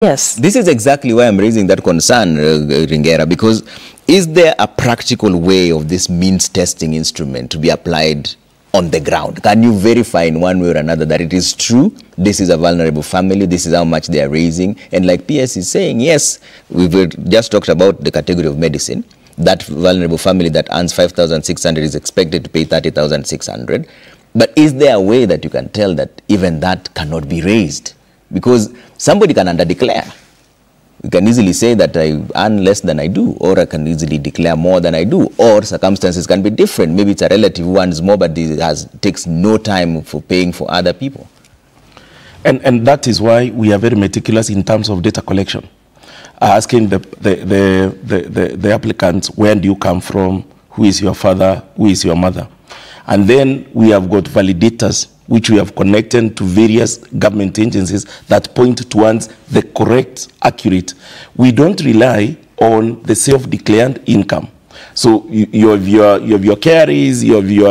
Yes. This is exactly why I'm raising that concern, Ringera, because is there a practical way of this means testing instrument to be applied on the ground? Can you verify in one way or another that it is true, this is a vulnerable family, this is how much they are raising? And like PS is saying, yes, we've just talked about the category of medicine. That vulnerable family that earns 5,600 is expected to pay 30,600. But is there a way that you can tell that even that cannot be raised? Because somebody can underdeclare. You can easily say that I earn less than I do, or I can easily declare more than I do, or circumstances can be different. Maybe it's a relative who earns more, but takes no time for paying for other people. And that is why we are very meticulous in terms of data collection. Asking the applicants, where do you come from, who is your father, who is your mother? And then we have got validators which we have connected to various government agencies that point towards the correct, accurate. We don't rely on the self-declared income. So you have your carries, you have your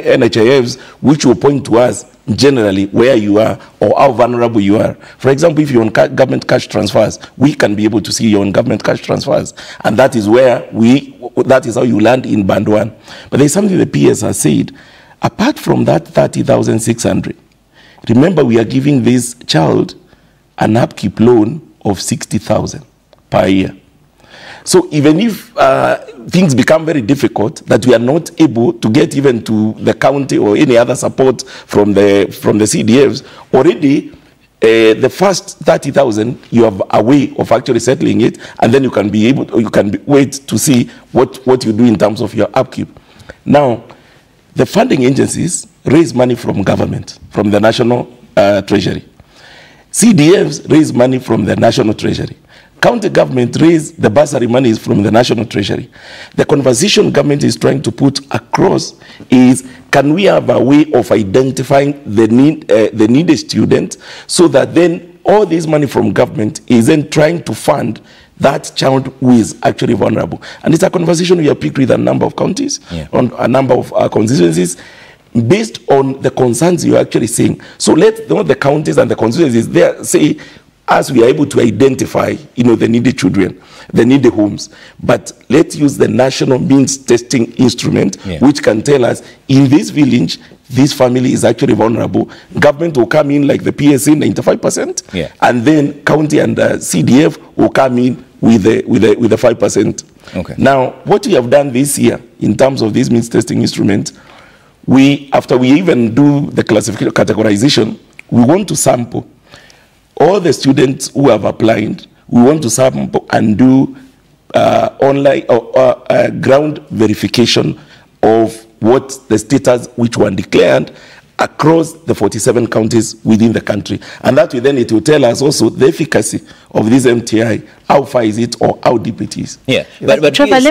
NHIFs, which will point to us generally where you are or how vulnerable you are. For example, if you're on government cash transfers, we can be able to see your own government cash transfers. And that is where that is how you land in band 1. But there's something the PS has said. Apart from that 30,600, remember we are giving this child an upkeep loan of 60,000 per year. So even if things become very difficult, that we are not able to get even to the county or any other support from the CDFs, already the first 30,000, you have a way of actually settling it, and then you can be able, or you can wait to see what you do in terms of your upkeep. Now, the funding agencies raise money from government, from the national treasury. CDFs raise money from the national treasury. County government raise the bursary monies from the national treasury. The conversation government is trying to put across is, can we have a way of identifying the needed student, so that then all this money from government is then trying to fund that child who is actually vulnerable. And it's a conversation we have picked with a number of counties, on a number of constituencies, based on the concerns you're actually seeing. So let the counties and the constituencies there say, as we are able to identify, the needy children, the needy homes, but let's use the national means testing instrument, which can tell us, in this village, this family is actually vulnerable. Government will come in like the PSA, 95%, and then county and CDF will come in with the 5%. Okay. Now, what we have done this year in terms of this means testing instrument, after we even do the classification categorization, we want to sample all the students who have applied. We want to sample and do online or ground verification of what the status which were declared across the 47 counties within the country. And that way then it will tell us also the efficacy of this MTI, how far is it or how deep it is. Yeah, but